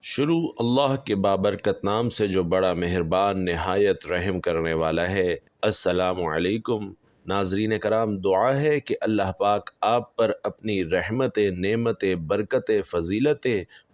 شروع اللہ کے بابرکت نام سے جو بڑا مہربان نہایت رحم کرنے والا ہے۔ السلام علیکم ناظرین کرام، دعا ہے کہ اللہ پاک آپ پر اپنی رحمت، نعمت، برکت، فضیلت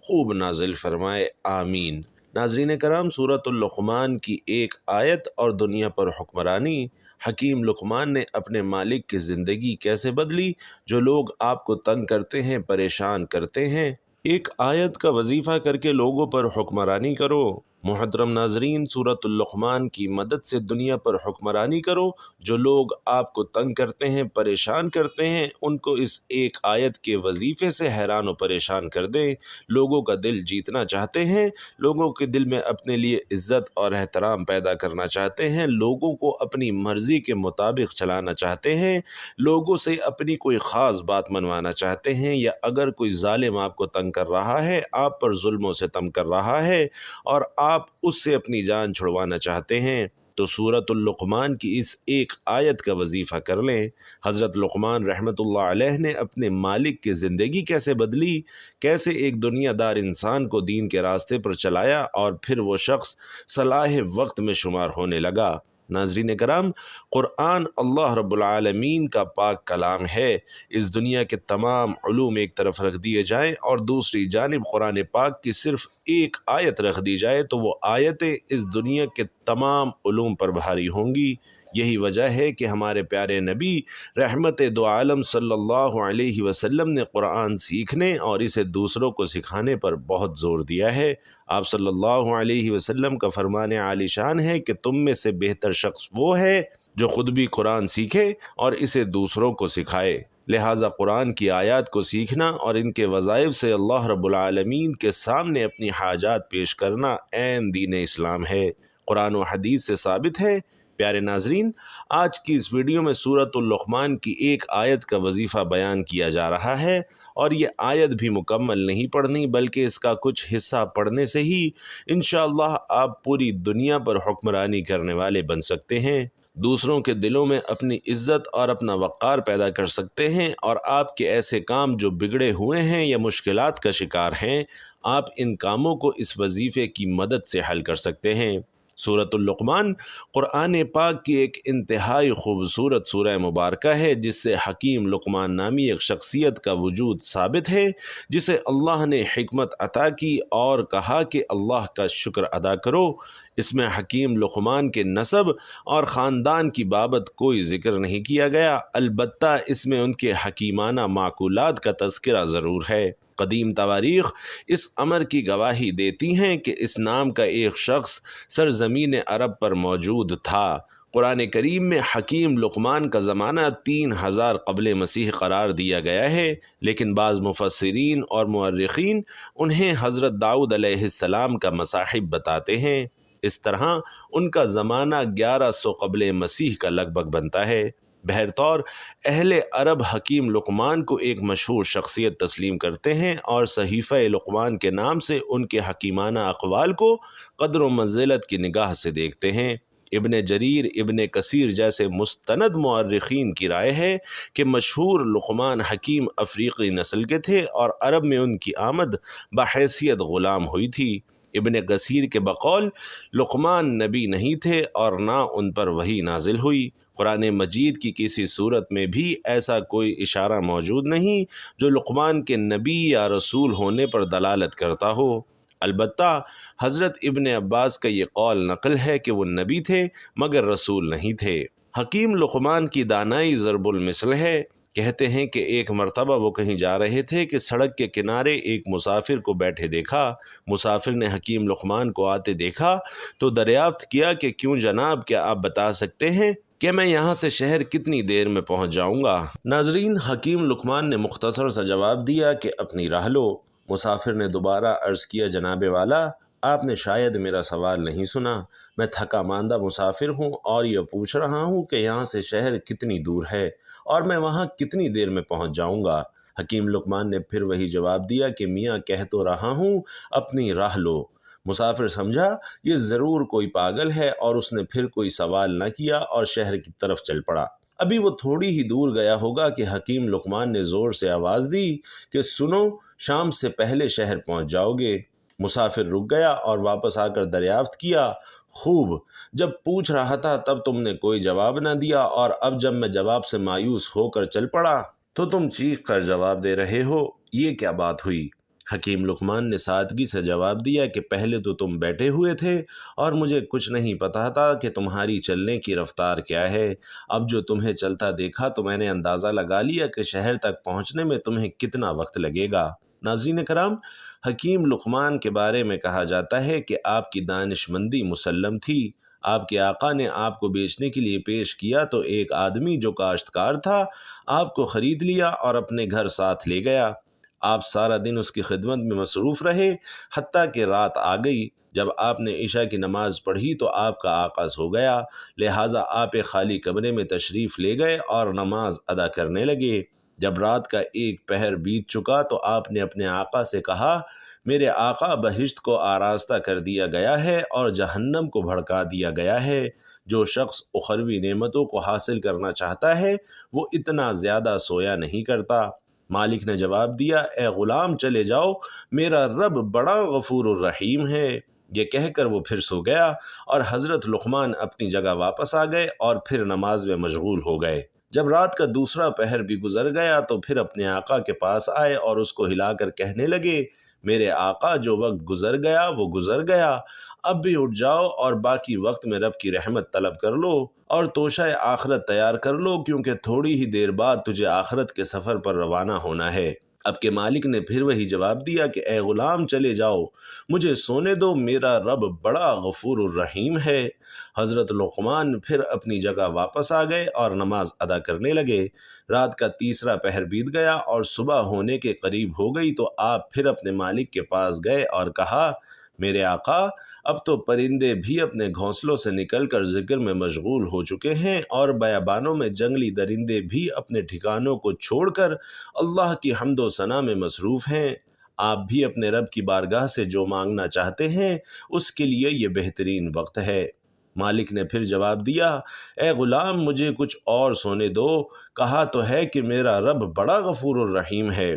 خوب نازل فرمائے، آمین۔ ناظرین کرام، سورۃ اللقمان کی ایک آیت اور دنیا پر حکمرانی۔ حکیم لقمان نے اپنے مالک کی زندگی کیسے بدلی؟ جو لوگ آپ کو تنگ کرتے ہیں، پریشان کرتے ہیں، ایک آیت کا وظیفہ کر کے لوگوں پر حکمرانی کرو۔ محترم ناظرین، سورۃ اللقمان کی مدد سے دنیا پر حکمرانی کرو۔ جو لوگ آپ کو تنگ کرتے ہیں، پریشان کرتے ہیں، ان کو اس ایک آیت کے وظیفے سے حیران و پریشان کر دیں۔ لوگوں کا دل جیتنا چاہتے ہیں، لوگوں کے دل میں اپنے لیے عزت اور احترام پیدا کرنا چاہتے ہیں، لوگوں کو اپنی مرضی کے مطابق چلانا چاہتے ہیں، لوگوں سے اپنی کوئی خاص بات منوانا چاہتے ہیں، یا اگر کوئی ظالم آپ کو تنگ کر رہا ہے، آپ پر ظلم و ستم کر رہا ہے اور آپ اس سے اپنی جان چھڑوانا چاہتے ہیں، تو سورۃ اللقمان کی اس ایک آیت کا وظیفہ کر لیں۔ حضرت لقمان رحمۃ اللہ علیہ نے اپنے مالک کی زندگی کیسے بدلی، کیسے ایک دنیا دار انسان کو دین کے راستے پر چلایا اور پھر وہ شخص صلاح وقت میں شمار ہونے لگا۔ ناظرین کرام، قرآن اللہ رب العالمین کا پاک کلام ہے۔ اس دنیا کے تمام علوم ایک طرف رکھ دیے جائیں اور دوسری جانب قرآن پاک کی صرف ایک آیت رکھ دی جائے تو وہ آیتیں اس دنیا کے تمام علوم پر بھاری ہوں گی۔ یہی وجہ ہے کہ ہمارے پیارے نبی رحمت دو عالم صلی اللہ علیہ وسلم نے قرآن سیکھنے اور اسے دوسروں کو سکھانے پر بہت زور دیا ہے۔ آپ صلی اللہ علیہ وسلم کا فرمان عالی شان ہے کہ تم میں سے بہتر شخص وہ ہے جو خود بھی قرآن سیکھے اور اسے دوسروں کو سکھائے۔ لہٰذا قرآن کی آیات کو سیکھنا اور ان کے وظائف سے اللہ رب العالمین کے سامنے اپنی حاجات پیش کرنا عین دین اسلام ہے، قرآن و حدیث سے ثابت ہے۔ پیارے ناظرین، آج کی اس ویڈیو میں سورۃ اللقمان کی ایک آیت کا وظیفہ بیان کیا جا رہا ہے، اور یہ آیت بھی مکمل نہیں پڑھنی بلکہ اس کا کچھ حصہ پڑھنے سے ہی انشاءاللہ آپ پوری دنیا پر حکمرانی کرنے والے بن سکتے ہیں، دوسروں کے دلوں میں اپنی عزت اور اپنا وقار پیدا کر سکتے ہیں، اور آپ کے ایسے کام جو بگڑے ہوئے ہیں یا مشکلات کا شکار ہیں، آپ ان کاموں کو اس وظیفے کی مدد سے حل کر سکتے ہیں۔ سورۃ اللقمان قرآن پاک کی ایک انتہائی خوبصورت سورہ مبارکہ ہے، جس سے حکیم لقمان نامی ایک شخصیت کا وجود ثابت ہے، جسے اللہ نے حکمت عطا کی اور کہا کہ اللہ کا شکر ادا کرو۔ اس میں حکیم لقمان کے نسب اور خاندان کی بابت کوئی ذکر نہیں کیا گیا، البتہ اس میں ان کے حکیمانہ معقولات کا تذکرہ ضرور ہے۔ قدیم تواریخ اس امر کی گواہی دیتی ہیں کہ اس نام کا ایک شخص سرزمین عرب پر موجود تھا۔ قرآن کریم میں حکیم لقمان کا زمانہ 3000 قبل مسیح قرار دیا گیا ہے، لیکن بعض مفسرین اور مورخین انہیں حضرت داؤد علیہ السلام کا مصاحب بتاتے ہیں۔ اس طرح ان کا زمانہ 1100 قبل مسیح کا لگ بھگ بنتا ہے۔ بہرطور اہل عرب حکیم لقمان کو ایک مشہور شخصیت تسلیم کرتے ہیں اور صحیفہ لقمان کے نام سے ان کے حکیمانہ اقوال کو قدر و منزلت کی نگاہ سے دیکھتے ہیں۔ ابن جریر، ابن کثیر جیسے مستند مورخین کی رائے ہے کہ مشہور لقمان حکیم افریقی نسل کے تھے اور عرب میں ان کی آمد بحیثیت غلام ہوئی تھی۔ ابن کثیر کے بقول لقمان نبی نہیں تھے اور نہ ان پر وحی نازل ہوئی۔ قرآن مجید کی کسی صورت میں بھی ایسا کوئی اشارہ موجود نہیں جو لقمان کے نبی یا رسول ہونے پر دلالت کرتا ہو۔ البتہ حضرت ابن عباس کا یہ قول نقل ہے کہ وہ نبی تھے مگر رسول نہیں تھے۔ حکیم لقمان کی دانائی ضرب المثل ہے۔ کہتے ہیں کہ ایک مرتبہ وہ کہیں جا رہے تھے کہ سڑک کے کنارے ایک مسافر کو بیٹھے دیکھا۔ مسافر نے حکیم لقمان کو آتے دیکھا تو دریافت کیا کہ کیوں جناب، کیا آپ بتا سکتے ہیں کہ میں یہاں سے شہر کتنی دیر میں پہنچ جاؤں گا؟ ناظرین، حکیم لقمان نے مختصر سا جواب دیا کہ اپنی راہ لو۔ مسافر نے دوبارہ عرض کیا، جناب والا، آپ نے شاید میرا سوال نہیں سنا، میں تھکا ماندہ مسافر ہوں اور یہ پوچھ رہا ہوں کہ یہاں سے شہر کتنی دور ہے اور میں وہاں کتنی دیر میں پہنچ جاؤں گا؟ حکیم لقمان نے پھر وہی جواب دیا کہ میاں کہہ تو رہا ہوں اپنی راہ لو۔ مسافر سمجھا یہ ضرور کوئی پاگل ہے اور اس نے پھر کوئی سوال نہ کیا اور شہر کی طرف چل پڑا۔ ابھی وہ تھوڑی ہی دور گیا ہوگا کہ حکیم لقمان نے زور سے آواز دی کہ سنو، شام سے پہلے شہر پہنچ جاؤ گے۔ مسافر رک گیا اور واپس آ کر دریافت کیا، خوب، جب پوچھ رہا تھا تب تم نے کوئی جواب نہ دیا، اور اب جب میں جواب سے مایوس ہو کر چل پڑا تو تم چیخ کر جواب دے رہے ہو، یہ کیا بات ہوئی؟ حکیم لقمان نے سادگی سے جواب دیا کہ پہلے تو تم بیٹھے ہوئے تھے اور مجھے کچھ نہیں پتا تھا کہ تمہاری چلنے کی رفتار کیا ہے۔ اب جو تمہیں چلتا دیکھا تو میں نے اندازہ لگا لیا کہ شہر تک پہنچنے میں تمہیں کتنا وقت لگے گا۔ ناظرین کرام، حکیم لقمان کے بارے میں کہا جاتا ہے کہ آپ کی دانش مندی مسلم تھی۔ آپ کے آقا نے آپ کو بیچنے کے لیے پیش کیا تو ایک آدمی جو کاشتکار تھا آپ کو خرید لیا اور اپنے گھر ساتھ لے گیا۔ آپ سارا دن اس کی خدمت میں مصروف رہے، حتیٰ کہ رات آ گئی۔ جب آپ نے عشاء کی نماز پڑھی تو آپ کا آغاز ہو گیا، لہٰذا آپ ایک خالی کمرے میں تشریف لے گئے اور نماز ادا کرنے لگے۔ جب رات کا ایک پہر بیت چکا تو آپ نے اپنے آقا سے کہا، میرے آقا، بہشت کو آراستہ کر دیا گیا ہے اور جہنم کو بھڑکا دیا گیا ہے۔ جو شخص اخروی نعمتوں کو حاصل کرنا چاہتا ہے وہ اتنا زیادہ سویا نہیں کرتا۔ مالک نے جواب دیا، اے غلام، چلے جاؤ، میرا رب بڑا غفور الرحیم ہے۔ یہ کہہ کر وہ پھر سو گیا اور حضرت لقمان اپنی جگہ واپس آ گئے اور پھر نماز میں مشغول ہو گئے۔ جب رات کا دوسرا پہر بھی گزر گیا تو پھر اپنے آقا کے پاس آئے اور اس کو ہلا کر کہنے لگے، میرے آقا، جو وقت گزر گیا وہ گزر گیا، اب بھی اٹھ جاؤ اور باقی وقت میں رب کی رحمت طلب کر لو اور توشہ آخرت تیار کر لو، کیونکہ تھوڑی ہی دیر بعد تجھے آخرت کے سفر پر روانہ ہونا ہے۔ اب کے مالک نے پھر وہی جواب دیا کہ اے غلام، چلے جاؤ، مجھے سونے دو، میرا رب بڑا غفور الرحیم ہے۔ حضرت لقمان پھر اپنی جگہ واپس آ گئے اور نماز ادا کرنے لگے۔ رات کا تیسرا پہر بیت گیا اور صبح ہونے کے قریب ہو گئی تو آپ پھر اپنے مالک کے پاس گئے اور کہا، میرے آقا، اب تو پرندے بھی اپنے گھونسلوں سے نکل کر ذکر میں مشغول ہو چکے ہیں اور بیابانوں میں جنگلی درندے بھی اپنے ٹھکانوں کو چھوڑ کر اللہ کی حمد و ثنا میں مصروف ہیں۔ آپ بھی اپنے رب کی بارگاہ سے جو مانگنا چاہتے ہیں اس کے لیے یہ بہترین وقت ہے۔ مالک نے پھر جواب دیا، اے غلام، مجھے کچھ اور سونے دو، کہا تو ہے کہ میرا رب بڑا غفور الرحیم ہے۔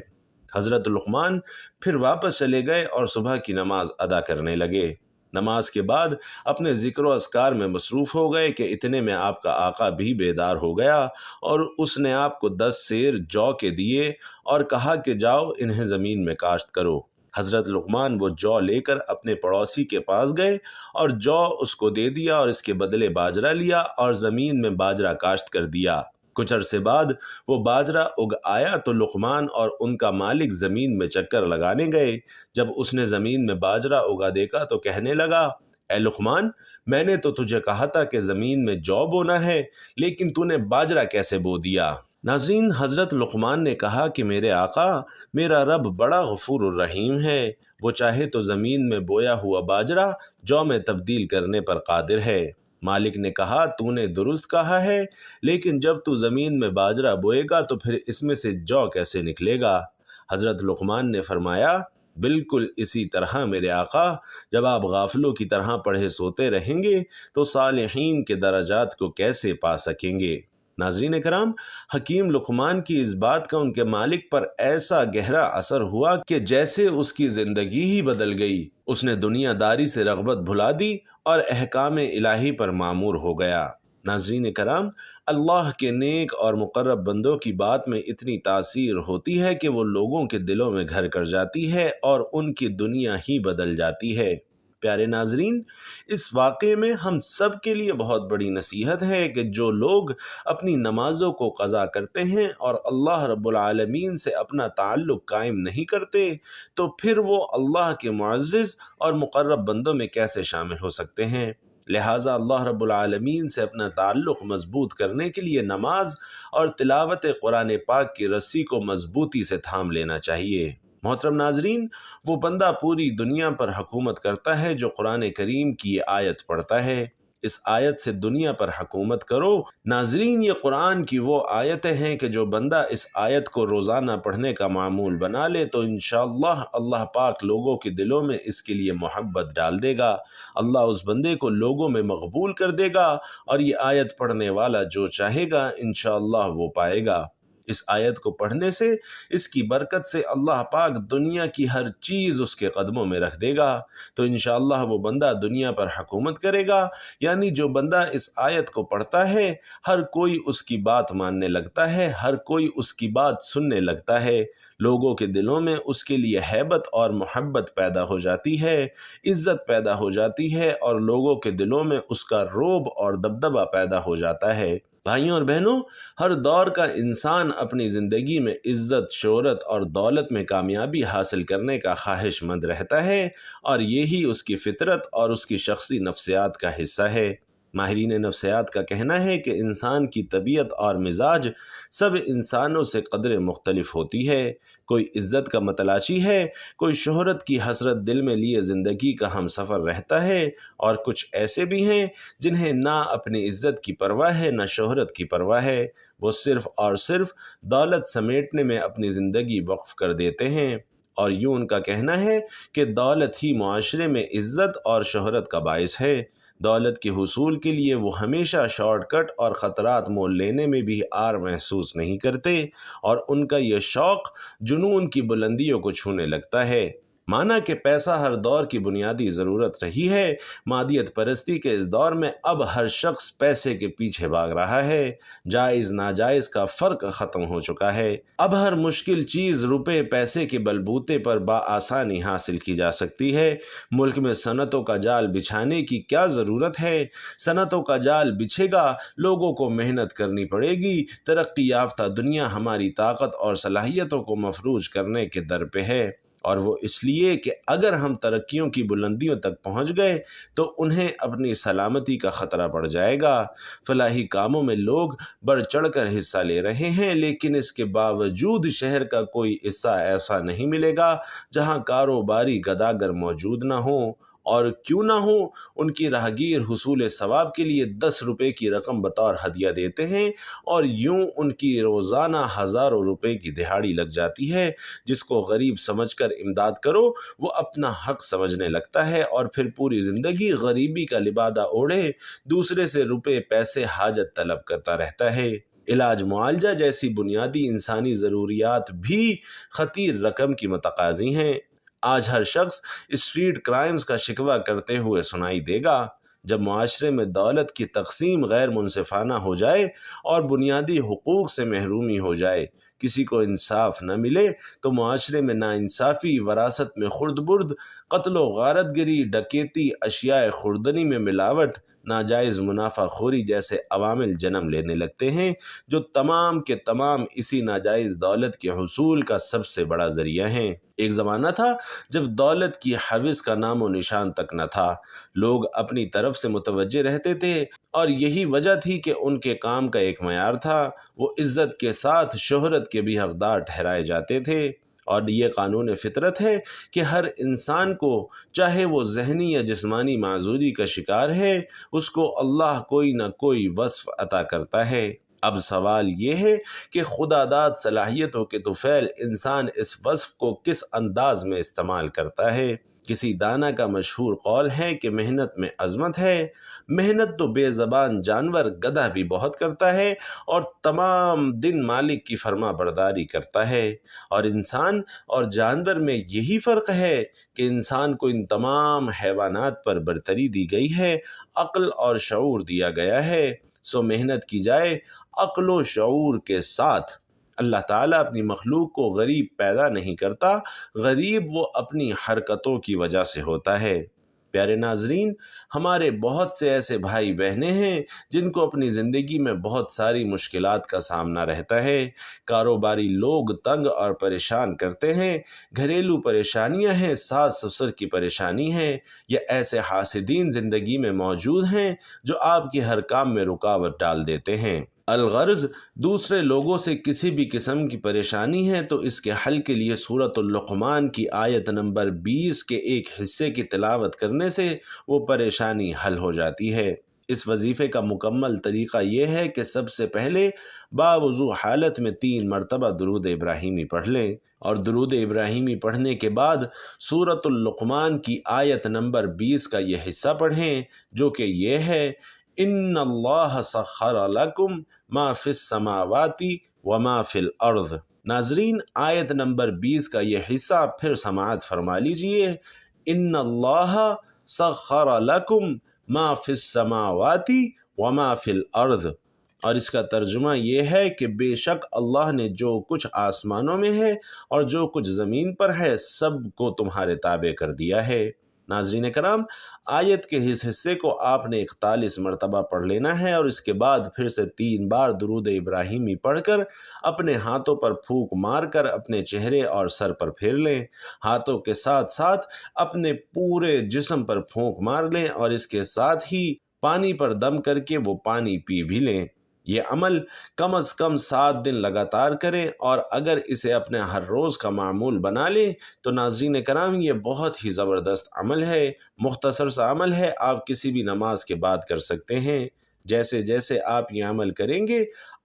حضرت لقمان پھر واپس چلے گئے اور صبح کی نماز ادا کرنے لگے۔ نماز کے بعد اپنے ذکر و اذکار میں مصروف ہو گئے کہ اتنے میں آپ کا آقا بھی بیدار ہو گیا اور اس نے آپ کو 10 سیر جو کے دیے اور کہا کہ جاؤ انہیں زمین میں کاشت کرو۔ حضرت لقمان وہ جو لے کر اپنے پڑوسی کے پاس گئے اور جو اس کو دے دیا اور اس کے بدلے باجرہ لیا اور زمین میں باجرہ کاشت کر دیا۔ کچھ عرصے بعد وہ باجرہ اگ آیا تو لقمان اور ان کا مالک زمین میں چکر لگانے گئے۔ جب اس نے زمین میں باجرہ اگا دیکھا تو کہنے لگا، اے لقمان، میں نے تو تجھے کہا تھا کہ زمین میں جو بونا ہے، لیکن تو نے باجرہ کیسے بو دیا؟ ناظرین، حضرت لقمان نے کہا کہ میرے آقا، میرا رب بڑا غفور الرحیم ہے، وہ چاہے تو زمین میں بویا ہوا باجرہ جو میں تبدیل کرنے پر قادر ہے۔ مالک نے کہا، تو نے درست کہا ہے، لیکن جب تو زمین میں باجرہ بوئے گا تو پھر اس میں سے جو کیسے نکلے گا؟ حضرت لقمان نے فرمایا، بالکل اسی طرح میرے آقا، جب آپ غافلوں کی طرح پڑھے سوتے رہیں گے تو صالحین کے درجات کو کیسے پا سکیں گے؟ ناظرین کرام، حکیم لقمان کی اس بات کا ان کے مالک پر ایسا گہرا اثر ہوا کہ جیسے اس کی زندگی ہی بدل گئی۔ اس نے دنیا داری سے رغبت بھلا دی اور احکام الہی پر مامور ہو گیا۔ ناظرین کرام، اللہ کے نیک اور مقرب بندوں کی بات میں اتنی تاثیر ہوتی ہے کہ وہ لوگوں کے دلوں میں گھر کر جاتی ہے اور ان کی دنیا ہی بدل جاتی ہے۔ پیارے ناظرین، اس واقعے میں ہم سب کے لیے بہت بڑی نصیحت ہے کہ جو لوگ اپنی نمازوں کو قضا کرتے ہیں اور اللہ رب العالمین سے اپنا تعلق قائم نہیں کرتے تو پھر وہ اللہ کے معزز اور مقرب بندوں میں کیسے شامل ہو سکتے ہیں؟ لہٰذا اللہ رب العالمین سے اپنا تعلق مضبوط کرنے کے لیے نماز اور تلاوت قرآن پاک کی رسی کو مضبوطی سے تھام لینا چاہیے۔ محترم ناظرین، وہ بندہ پوری دنیا پر حکومت کرتا ہے جو قرآن کریم کی یہ آیت پڑھتا ہے، اس آیت سے دنیا پر حکومت کرو۔ ناظرین، یہ قرآن کی وہ آیتیں ہیں کہ جو بندہ اس آیت کو روزانہ پڑھنے کا معمول بنا لے تو انشاءاللہ اللہ پاک لوگوں کے دلوں میں اس کے لیے محبت ڈال دے گا۔ اللہ اس بندے کو لوگوں میں مقبول کر دے گا اور یہ آیت پڑھنے والا جو چاہے گا انشاءاللہ وہ پائے گا۔ اس آیت کو پڑھنے سے، اس کی برکت سے اللہ پاک دنیا کی ہر چیز اس کے قدموں میں رکھ دے گا، تو انشاءاللہ وہ بندہ دنیا پر حکومت کرے گا۔ یعنی جو بندہ اس آیت کو پڑھتا ہے، ہر کوئی اس کی بات ماننے لگتا ہے، ہر کوئی اس کی بات سننے لگتا ہے، لوگوں کے دلوں میں اس کے لیے ہیبت اور محبت پیدا ہو جاتی ہے، عزت پیدا ہو جاتی ہے، اور لوگوں کے دلوں میں اس کا رعب اور دبدبہ پیدا ہو جاتا ہے۔ بھائیوں اور بہنوں، ہر دور کا انسان اپنی زندگی میں عزت، شہرت اور دولت میں کامیابی حاصل کرنے کا خواہش مند رہتا ہے، اور یہی اس کی فطرت اور اس کی شخصی نفسیات کا حصہ ہے۔ ماہرین نفسیات کا کہنا ہے کہ انسان کی طبیعت اور مزاج سب انسانوں سے قدرے مختلف ہوتی ہے۔ کوئی عزت کا متلاشی ہے، کوئی شہرت کی حسرت دل میں لیے زندگی کا ہم سفر رہتا ہے، اور کچھ ایسے بھی ہیں جنہیں نہ اپنی عزت کی پرواہ ہے نہ شہرت کی پرواہ ہے، وہ صرف اور صرف دولت سمیٹنے میں اپنی زندگی وقف کر دیتے ہیں، اور یوں ان کا کہنا ہے کہ دولت ہی معاشرے میں عزت اور شہرت کا باعث ہے۔ دولت کے حصول کے لیے وہ ہمیشہ شارٹ کٹ اور خطرات مول لینے میں بھی آر محسوس نہیں کرتے، اور ان کا یہ شوق جنون کی بلندیوں کو چھونے لگتا ہے۔ مانا کہ پیسہ ہر دور کی بنیادی ضرورت رہی ہے، مادیت پرستی کے اس دور میں اب ہر شخص پیسے کے پیچھے بھاگ رہا ہے، جائز ناجائز کا فرق ختم ہو چکا ہے۔ اب ہر مشکل چیز روپے پیسے کے بلبوتے پر بآسانی حاصل کی جا سکتی ہے۔ ملک میں صنعتوں کا جال بچھانے کی کیا ضرورت ہے؟ صنعتوں کا جال بچھے گا، لوگوں کو محنت کرنی پڑے گی، ترقی یافتہ دنیا ہماری طاقت اور صلاحیتوں کو مفروض کرنے کے در پہ ہے، اور وہ اس لیے کہ اگر ہم ترقیوں کی بلندیوں تک پہنچ گئے تو انہیں اپنی سلامتی کا خطرہ پڑ جائے گا۔ فلاحی کاموں میں لوگ بڑھ چڑھ کر حصہ لے رہے ہیں، لیکن اس کے باوجود شہر کا کوئی حصہ ایسا نہیں ملے گا جہاں کاروباری گداگر موجود نہ ہوں، اور کیوں نہ ہوں، ان کی راہگیر حصول ثواب کے لیے 10 روپے کی رقم بطور ہدیہ دیتے ہیں، اور یوں ان کی روزانہ ہزاروں روپے کی دہاڑی لگ جاتی ہے۔ جس کو غریب سمجھ کر امداد کرو، وہ اپنا حق سمجھنے لگتا ہے، اور پھر پوری زندگی غریبی کا لبادہ اوڑھے دوسرے سے روپے پیسے حاجت طلب کرتا رہتا ہے۔ علاج معالجہ جیسی بنیادی انسانی ضروریات بھی خطیر رقم کی متقاضی ہیں۔ آج ہر شخص اسٹریٹ کرائمز کا شکوہ کرتے ہوئے سنائی دے گا۔ جب معاشرے میں دولت کی تقسیم غیر منصفانہ ہو جائے اور بنیادی حقوق سے محرومی ہو جائے، کسی کو انصاف نہ ملے، تو معاشرے میں ناانصافی، وراثت میں خرد برد، قتل و غارت گری، ڈکیتی، اشیاء خوردنی میں ملاوٹ، ناجائز منافع خوری جیسے عوامل جنم لینے لگتے ہیں، جو تمام کے تمام اسی ناجائز دولت کے حصول کا سب سے بڑا ذریعہ ہیں۔ ایک زمانہ تھا جب دولت کی حوث کا نام و نشان تک نہ تھا، لوگ اپنی طرف سے متوجہ رہتے تھے، اور یہی وجہ تھی کہ ان کے کام کا ایک معیار تھا، وہ عزت کے ساتھ شہرت کے بھی حقدار ٹھہرائے جاتے تھے۔ اور یہ قانون فطرت ہے کہ ہر انسان کو، چاہے وہ ذہنی یا جسمانی معذوری کا شکار ہے، اس کو اللہ کوئی نہ کوئی وصف عطا کرتا ہے۔ اب سوال یہ ہے کہ خدا داد صلاحیتوں کے طفیل انسان اس وصف کو کس انداز میں استعمال کرتا ہے۔ کسی دانا کا مشہور قول ہے کہ محنت میں عظمت ہے۔ محنت تو بے زبان جانور گدھا بھی بہت کرتا ہے، اور تمام دن مالک کی فرما برداری کرتا ہے، اور انسان اور جانور میں یہی فرق ہے کہ انسان کو ان تمام حیوانات پر برتری دی گئی ہے، عقل اور شعور دیا گیا ہے، سو محنت کی جائے عقل و شعور کے ساتھ۔ اللہ تعالیٰ اپنی مخلوق کو غریب پیدا نہیں کرتا، غریب وہ اپنی حرکتوں کی وجہ سے ہوتا ہے۔ پیارے ناظرین، ہمارے بہت سے ایسے بھائی بہنیں ہیں جن کو اپنی زندگی میں بہت ساری مشکلات کا سامنا رہتا ہے۔ کاروباری لوگ تنگ اور پریشان کرتے ہیں، گھریلو پریشانیاں ہیں، ساس سسر کی پریشانی ہے، یا ایسے حاسدین زندگی میں موجود ہیں جو آپ کے ہر کام میں رکاوٹ ڈال دیتے ہیں۔ الغرض دوسرے لوگوں سے کسی بھی قسم کی پریشانی ہے تو اس کے حل کے لیے سورۃ اللقمان کی آیت نمبر 20 کے ایک حصے کی تلاوت کرنے سے وہ پریشانی حل ہو جاتی ہے۔ اس وظیفے کا مکمل طریقہ یہ ہے کہ سب سے پہلے باوضو حالت میں 3 مرتبہ درود ابراہیمی پڑھ لیں، اور درود ابراہیمی پڑھنے کے بعد سورۃ اللقمان کی آیت نمبر 20 کا یہ حصہ پڑھیں، جو کہ یہ ہے: ان اللہ سخر لکم ما فی السماوات وما فی الارض۔ ناظرین، آیت نمبر 20 کا یہ حصہ پھر سماعت فرما لیجئے۔ ان اللہ سخر لکم ما فی السماوات وما فی الارض، اور اس کا ترجمہ یہ ہے کہ بے شک اللہ نے جو کچھ آسمانوں میں ہے اور جو کچھ زمین پر ہے سب کو تمہارے تابع کر دیا ہے۔ ناظرین کرام، آیت کے اس حصے کو آپ نے 41 مرتبہ پڑھ لینا ہے اور اس کے بعد پھر سے 3 بار درود ابراہیمی پڑھ کر اپنے ہاتھوں پر پھونک مار کر اپنے چہرے اور سر پر پھیر لیں۔ ہاتھوں کے ساتھ ساتھ اپنے پورے جسم پر پھونک مار لیں اور اس کے ساتھ ہی پانی پر دم کر کے وہ پانی پی بھی لیں۔ یہ عمل کم از کم 7 دن لگاتار کریں، اور اگر اسے اپنے ہر روز کا معمول بنا لیں تو ناظرین کرام یہ بہت ہی زبردست عمل ہے، مختصر سا عمل ہے، آپ کسی بھی نماز کے بعد کر سکتے ہیں۔ جیسے جیسے آپ یہ عمل کریں گے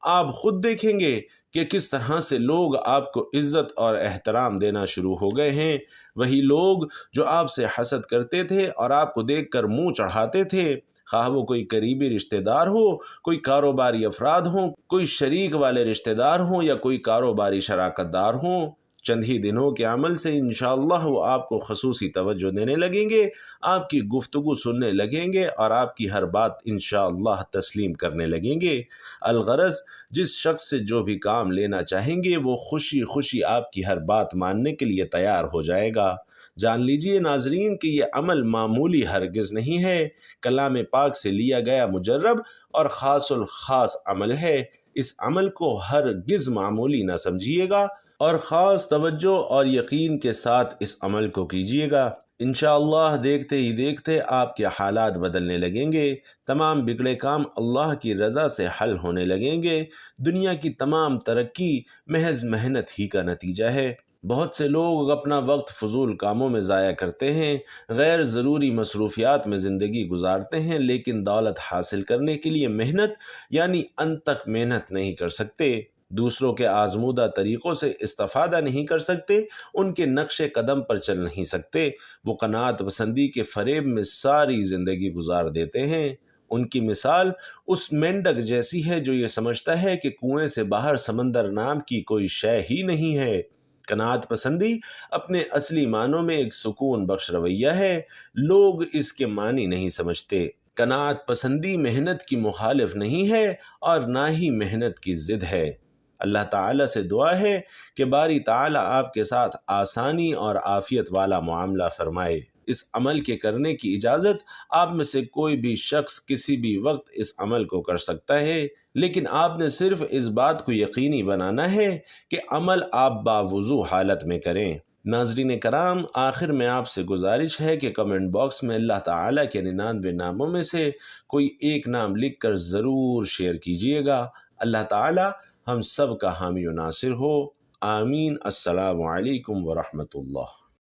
آپ خود دیکھیں گے کہ کس طرح سے لوگ آپ کو عزت اور احترام دینا شروع ہو گئے ہیں۔ وہی لوگ جو آپ سے حسد کرتے تھے اور آپ کو دیکھ کر منہ چڑھاتے تھے، خواہ وہ کوئی قریبی رشتہ دار ہو، کوئی کاروباری افراد ہوں، کوئی شریک والے رشتہ دار ہوں یا کوئی کاروباری شراکت دار ہوں، چند ہی دنوں کے عمل سے انشاءاللہ وہ آپ کو خصوصی توجہ دینے لگیں گے، آپ کی گفتگو سننے لگیں گے اور آپ کی ہر بات انشاءاللہ تسلیم کرنے لگیں گے۔ الغرض جس شخص سے جو بھی کام لینا چاہیں گے وہ خوشی خوشی آپ کی ہر بات ماننے کے لیے تیار ہو جائے گا۔ جان لیجئے ناظرین کہ یہ عمل معمولی ہرگز نہیں ہے، کلام پاک سے لیا گیا مجرب اور خاص الخاص عمل ہے۔ اس عمل کو ہرگز معمولی نہ سمجھیے گا اور خاص توجہ اور یقین کے ساتھ اس عمل کو کیجیے گا۔ انشاءاللہ دیکھتے ہی دیکھتے آپ کے حالات بدلنے لگیں گے، تمام بگڑے کام اللہ کی رضا سے حل ہونے لگیں گے۔ دنیا کی تمام ترقی محض محنت ہی کا نتیجہ ہے۔ بہت سے لوگ اپنا وقت فضول کاموں میں ضائع کرتے ہیں، غیر ضروری مصروفیات میں زندگی گزارتے ہیں، لیکن دولت حاصل کرنے کے لیے محنت یعنی انت تک محنت نہیں کر سکتے، دوسروں کے آزمودہ طریقوں سے استفادہ نہیں کر سکتے، ان کے نقش قدم پر چل نہیں سکتے، وہ قناعت پسندی کے فریب میں ساری زندگی گزار دیتے ہیں۔ ان کی مثال اس مینڈک جیسی ہے جو یہ سمجھتا ہے کہ کنویں سے باہر سمندر نام کی کوئی شے ہی نہیں ہے۔ قناعت پسندی اپنے اصلی معنوں میں ایک سکون بخش رویہ ہے، لوگ اس کے معنی نہیں سمجھتے۔ قناعت پسندی محنت کی مخالف نہیں ہے اور نہ ہی محنت کی ضد ہے۔ اللہ تعالیٰ سے دعا ہے کہ باری تعالیٰ آپ کے ساتھ آسانی اور عافیت والا معاملہ فرمائے۔ اس عمل کے کرنے کی اجازت آپ میں سے کوئی بھی شخص کسی بھی وقت اس عمل کو کر سکتا ہے، لیکن آپ نے صرف اس بات کو یقینی بنانا ہے کہ عمل آپ باوضو حالت میں کریں۔ ناظرین کرام، آخر میں آپ سے گزارش ہے کہ کمنٹ باکس میں اللہ تعالیٰ کے 99 ناموں میں سے کوئی ایک نام لکھ کر ضرور شیئر کیجیے گا۔ اللہ تعالیٰ ہم سب کا حامی و ناصر ہو، آمین۔ السلام علیکم ورحمۃ اللہ۔